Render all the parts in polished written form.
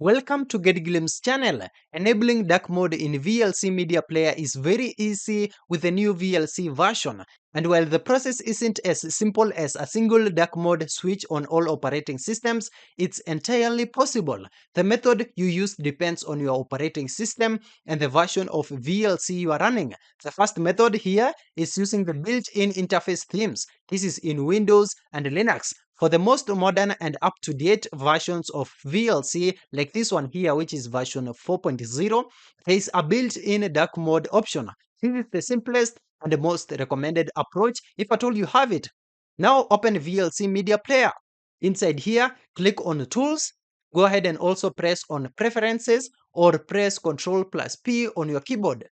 Welcome to Get Glimpse channel. Enabling dark mode in VLC Media Player is very easy with the new VLC version. And while the process isn't as simple as a single dark mode switch on all operating systems, it's entirely possible. The method you use depends on your operating system and the version of VLC you are running. The first method here is using the built-in interface themes. This is in Windows and Linux. For the most modern and up-to-date versions of VLC, like this one here, which is version 4.0, there is a built-in dark mode option. This is the simplest and the most recommended approach if at all you have it. Now open VLC Media Player. Inside here, click on Tools. Go ahead and also press on Preferences or press Ctrl plus P on your keyboard.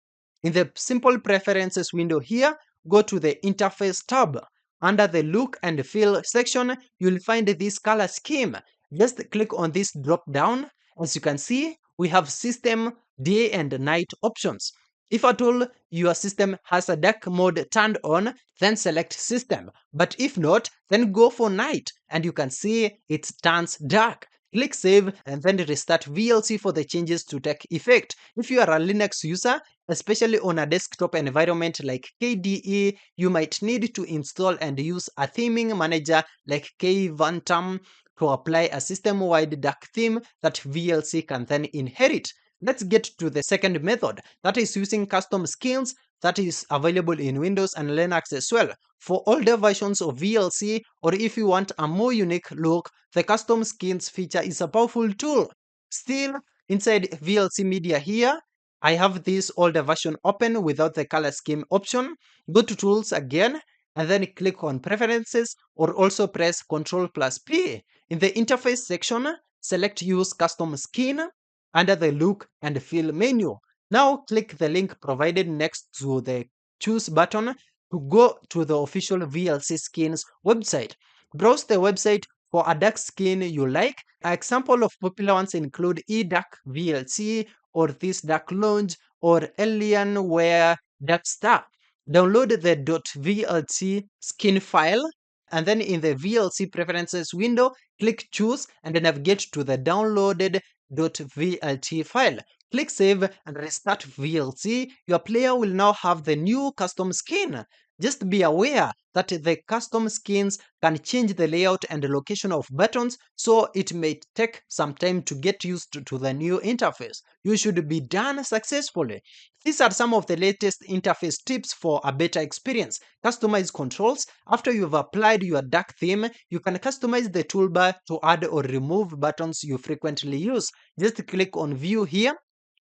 In the Simple Preferences window here, go to the Interface tab. Under the Look and Feel section, you'll find this color scheme. Just click on this drop down. As you can see, we have System, Day and Night options. If at all your system has a dark mode turned on, then select System. But if not, then go for Night and you can see it turns dark. Click Save and then restart VLC for the changes to take effect. If you are a Linux user, especially on a desktop environment like KDE, you might need to install and use a theming manager like KVantum to apply a system-wide dark theme that VLC can then inherit. Let's get to the second method, that is using custom skins that is available in Windows and Linux as well. For older versions of VLC, or if you want a more unique look, the custom skins feature is a powerful tool. Still, inside VLC Media here, I have this older version open without the color scheme option. Go to Tools again and then click on Preferences or also press Ctrl plus P. In the Interface section, select Use Custom Skin under the Look and Feel menu. Now click the link provided next to the Choose button to go to the official VLC Skins website. Browse the website for a dark skin you like. An example of popular ones include eDark VLC or this Dark Lounge or Alienware Dark Star. Download the .vlc skin file and then in the VLC preferences window, click Choose and navigate to the downloaded .vlt file. Click Save and restart VLC. Your player will now have the new custom skin. Just be aware that the custom skins can change the layout and the location of buttons, so it may take some time to get used to the new interface. You should be done successfully. These are some of the latest interface tips for a better experience. Customize controls. After you've applied your dark theme, you can customize the toolbar to add or remove buttons you frequently use. Just click on View here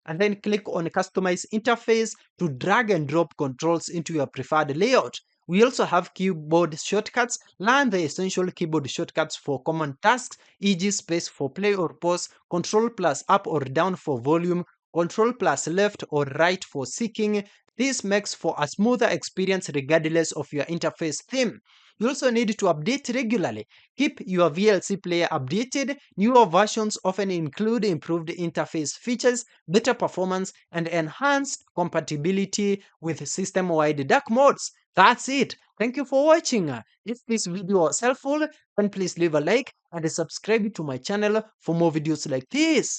and then click on Customize Interface to drag and drop controls into your preferred layout. We also have keyboard shortcuts. Learn the essential keyboard shortcuts for common tasks, e.g. space for play or pause, Control plus up or down for volume, Control plus left or right for seeking. This makes for a smoother experience regardless of your interface theme. You also need to update regularly. Keep your VLC player updated. Newer versions often include improved interface features, better performance, and enhanced compatibility with system-wide dark modes. That's it. Thank you for watching. If this video was helpful, then please leave a like and subscribe to my channel for more videos like this.